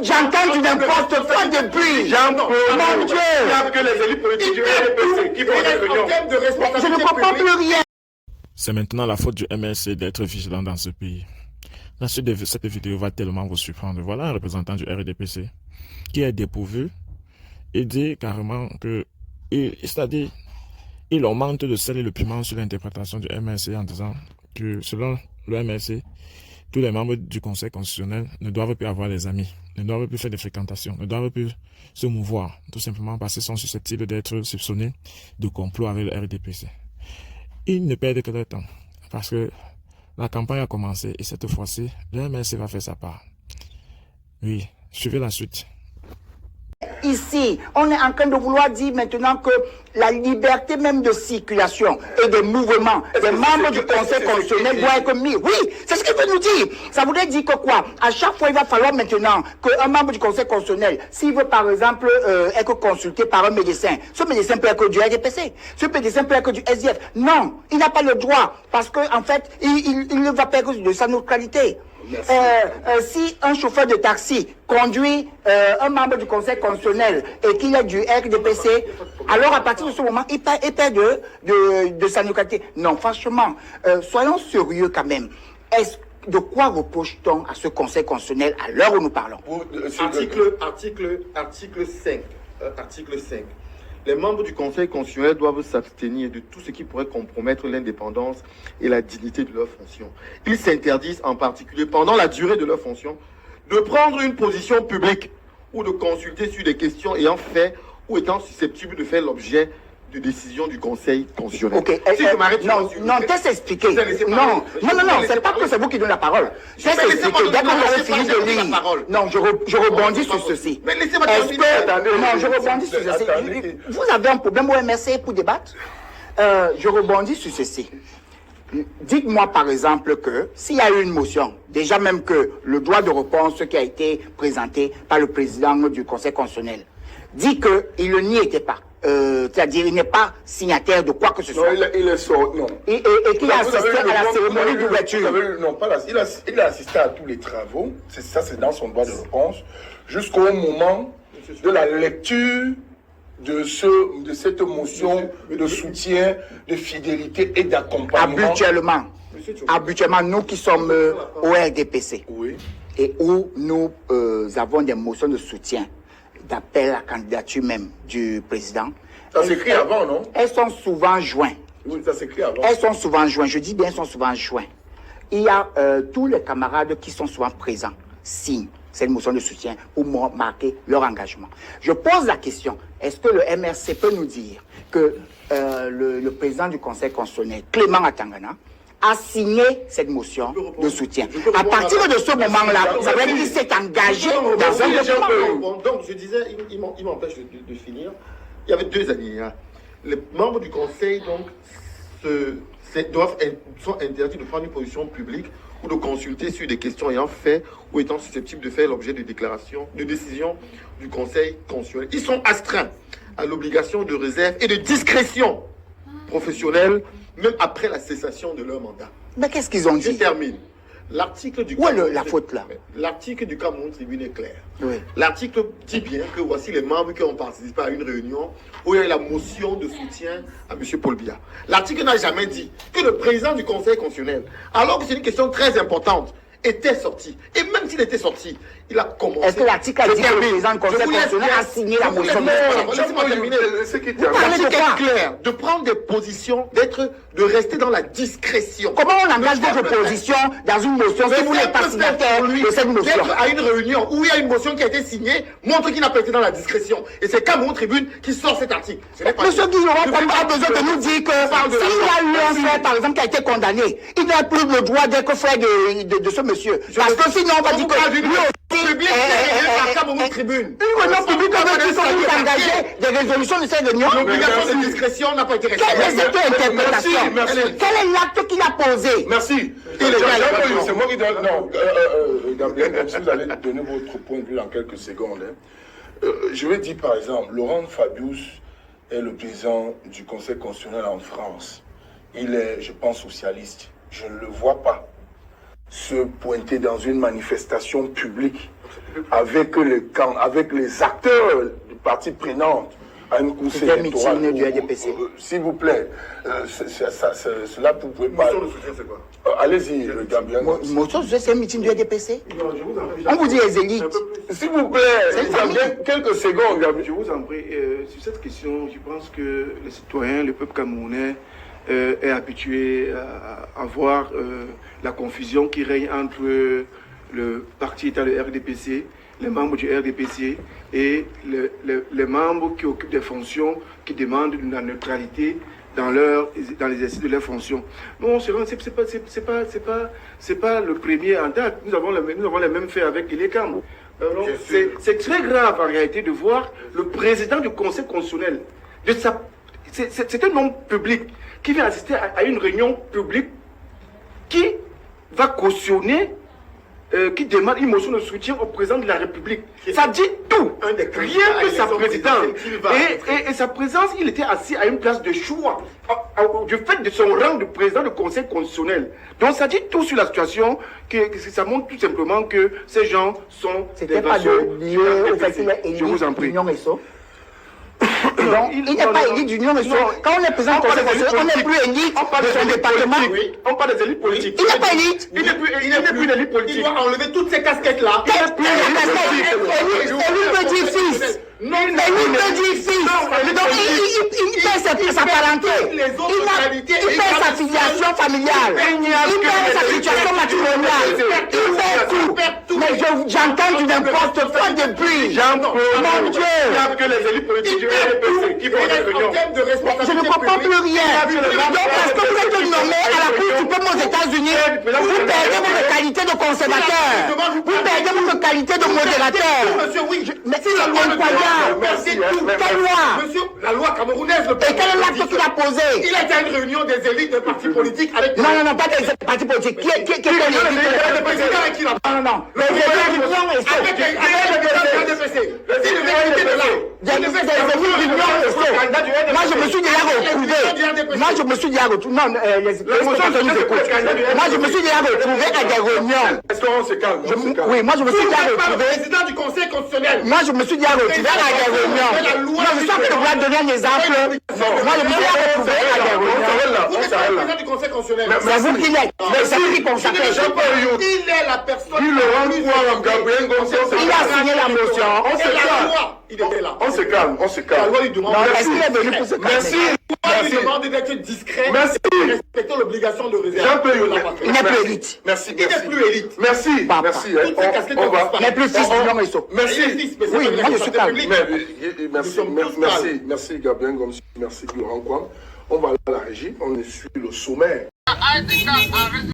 J'entends du n'importe quoi depuis. Mon Dieu. Il n'y a que les élites politiques du RDPC qui font des réunions. Je ne comprends plus rien. C'est maintenant la faute du MRC d'être vigilant dans ce pays. La suite de cette vidéo va tellement vous surprendre. Voilà un représentant du RDPC qui est dépourvu et dit carrément que, c'est-à-dire, il augmente de sel et le piment sur l'interprétation du MRC en disant que selon le MRC, tous les membres du Conseil constitutionnel ne doivent plus avoir des amis, ne doivent plus faire des fréquentations, ne doivent plus se mouvoir, tout simplement parce qu'ils sont susceptibles d'être soupçonnés de complot avec le RDPC. Ils ne perdent que leur temps, parce que la campagne a commencé et cette fois-ci, le MRC va faire sa part. Oui, suivez la suite. Ici, on est en train de vouloir dire maintenant que la liberté même de circulation et de mouvement des membres du Conseil constitutionnel doit être mis. Oui, c'est ce qu'il veut nous dire. Ça voudrait dire que quoi? À chaque fois, il va falloir maintenant qu'un membre du Conseil constitutionnel, s'il veut par exemple être consulté par un médecin, ce médecin peut être du RDPC, ce médecin peut être du SDF. Non, il n'a pas le droit parce qu'en fait, il ne va pas être de sa neutralité. Si un chauffeur de taxi conduit un membre du Conseil constitutionnel et qu'il est du RDPC, alors à partir de ce moment, il perd de sa neutralité. Non, franchement, soyons sérieux quand même. De quoi reproche-t-on à ce Conseil constitutionnel à l'heure où nous parlons? Article 5. Les membres du Conseil constitutionnel doivent s'abstenir de tout ce qui pourrait compromettre l'indépendance et la dignité de leur fonction. Ils s'interdisent en particulier pendant la durée de leur fonction de prendre une position publique ou de consulter sur des questions ayant fait ou étant susceptibles de faire l'objet de décisions du Conseil constitutionnel. Ok, non, qu'est-ce expliquer? Non, c'est pas que c'est vous qui donnez la parole. Qu'est-ce expliquer? Dès que vous avez fini de lire. Non, je rebondis sur ceci. Mais laissez-moi terminer. Non, je rebondis sur ceci. Vous avez un problème au MRC pour débattre? Je rebondis sur ceci. Dites-moi par exemple que s'il y a eu une motion, déjà même que le droit de réponse qui a été présenté par le président du Conseil constitutionnel dit qu'il n'y était pas. C'est-à-dire il n'est pas signataire de quoi que ce soit. Non, il est sorti, non. Et qu'il a assisté à la cérémonie d'ouverture. Non, pas là. Il a assisté à tous les travaux, c'est dans son droit de réponse, jusqu'au moment de la lecture de cette motion de soutien, de fidélité et d'accompagnement. Habituellement, nous qui sommes au RDPC, oui, et où nous avons des motions de soutien, d'appel à la candidature même du président. Ça s'écrit avant, non? Elles sont souvent jointes. Oui, ça s'écrit avant. Elles sont souvent jointes. Je dis bien, elles sont souvent jointes. Il y a tous les camarades qui sont souvent présents signent cette motion de soutien pour marquer leur engagement. Je pose la question, est-ce que le MRC peut nous dire que le président du Conseil constitutionnel, Clément Atangana, a signé cette motion de soutien? À partir de ce moment-là, ça veut dire qu'il s'est engagé dans un document. Donc, je disais, il m'empêche de finir. Il y avait deux alinéas. Les membres du Conseil, donc, sont interdits de prendre une position publique ou de consulter sur des questions ayant fait ou étant susceptibles de faire l'objet de déclarations, de décisions du Conseil constitutionnel. Ils sont astreints à l'obligation de réserve et de discrétion professionnelle, même après la cessation de leur mandat. Mais qu'est-ce qu'ils ont dit? Je termine. L'article du Où est la faute là? L'article du Cameroun Tribune est clair. Oui. L'article dit bien que voici les membres qui ont participé à une réunion où il y a eu la motion de soutien à M. Paul Biya. L'article n'a jamais dit que le président du Conseil constitutionnel, alors que c'est une question très importante, était sorti. Et même s'il était sorti, il a commencé... Est-ce que l'article a dit que le président du Conseil constitutionnel a signé la motion? Laissez-moi terminer. L'article est clair de prendre des positions, de rester dans la discrétion. Comment on engage votre position dans une motion si vous n'êtes pas signataire de cette motion? D'être à une réunion où il y a une motion qui a été signée montre qu'il n'a pas été dans la discrétion. Et c'est Cameroun Tribune qui sort cet article. Monsieur Guillaume a besoin de nous dire que s'il y a eu un frère, par exemple, qui a été condamné, il n'a plus le droit d'être frère de ce monsieur. Parce que sinon, on va dire que lui aussi... Public, c'est la Cameroun Tribune. Une réunion publique avec qui sont engagés des résolutions de cette réunion. L'obligation de discrétion n'a pas été respectée. Quelle est cette interprétation? Quel est l'acte qu'il a posé? Merci. C'est moi qui donne... Non, Gabriel, même si vous allez donner votre point de vue dans quelques secondes. Je vais dire par exemple, Laurent Fabius est le président du Conseil constitutionnel en France. Il est, je pense, socialiste. Je ne le vois pas se pointer dans une manifestation publique avec les acteurs du parti prenant à une course électorale. Du RDPC. S'il vous plaît, cela vous pouvez pas. Motion de soutien, c'est quoi? Allez-y, Gabriel. Motion, c'est un meeting du RDPC. Non, je vous en prie. On vous dit les élites. S'il vous plaît, Gabriel, quelques secondes, Gabriel. Je vous en prie, sur cette question, je pense que les citoyens, le peuple camerounais est habitué à voir la confusion qui règne entre le parti État, le RDPC, les membres du RDPC et les membres qui occupent des fonctions qui demandent la neutralité dans l'exercice de leurs fonctions. Non, c'est pas le premier en date. Nous avons les mêmes faits avec Elecam. C'est très grave en réalité de voir le président du Conseil constitutionnel, c'est un homme public qui vient assister à une réunion publique qui va cautionner, qui demande une motion de soutien au président de la République. Ça dit tout, rien que sa présidence. Et sa présence, il était assis à une place de choix, du fait de son rang de président du Conseil constitutionnel. Donc ça dit tout sur la situation, que ça montre tout simplement que ces gens sont C'était pas de lieu au fait qu'il est élu Je vous en prie. d'Union Réseau. Donc, il n'est pas élu d'Union Réseau. Quand on est président du Conseil constitutionnel, on n'est plus élite de son département. On parle des élites politiques. Il n'est pas élite. Il n'est plus une élite politique. Il doit enlever toutes ces casquettes-là. Élu veut dire fils. Élu veut dire fils. Donc, il perd sa parenté. Il perd sa filiation familiale. Il perd sa situation matrimoniale. Il perd tout. Mais j'entends du n'importe quoi depuis. Mon Dieu. Que les élites politiques du RDPC qui font des réunions. Je ne comprends plus rien. Donc, parce que vous êtes nommé à la Cour suprême aux États-Unis, vous perdez votre qualité de conservateur. Vous perdez votre qualité de modérateur. Monsieur, oui. Mais c'est incroyable. Merci tout. Quelle loi? Monsieur, la loi camerounaise. Et quel est l'acte qu'il a posé? Il a été à une réunion des élites des partis politiques avec... Non, pas des partis politiques. Qui est l'élite? Le président avec qui là? Non. Le président d'Union Réseau. Avec le président du RDPC. Si le mec était de là. Des élites d'Union Réseau. Moi, je me suis déjà retrouvé. Moi, je me suis déjà retrouvé. Non, les motions nous écoutent. Moi, je me suis déjà retrouvé à des réunions. Est-ce qu'on se calme? Oui, moi, je me suis déjà Le retrouvé. président du Conseil constitutionnel. Moi, je me suis déjà retrouvé à des réunions. Non, je suis en train de vous donner un exemple. Moi, je me suis déjà retrouvé à des réunions. Vous êtes le président du Conseil constitutionnel. C'est vous qui l'êtes. C'est vous qui constatez. Il est la personne. Gabriel Gonçalves. Il a signé la motion. On se Et la calme. loi, il était là. On se calme. La loi lui demande. Non, est-ce qu'il est venu pour se calmer? Merci. La loi lui demande d'être discret. Merci. Et respecter l'obligation de réserve. Jean-Pierre de la patrie. Il n'est plus élite. Merci. Il n'est plus élite. Merci. Papa. Merci. Toutes ces casquettes On va. vont Il n'est plus fils d'Union Réseau. Il est Merci. fils, mais c'est Oui, pas moi, une je suis calme. publique. Merci Gabriel Gonçalves. Merci Laurent Kwame. On va à la régie. On est sur le sommaire.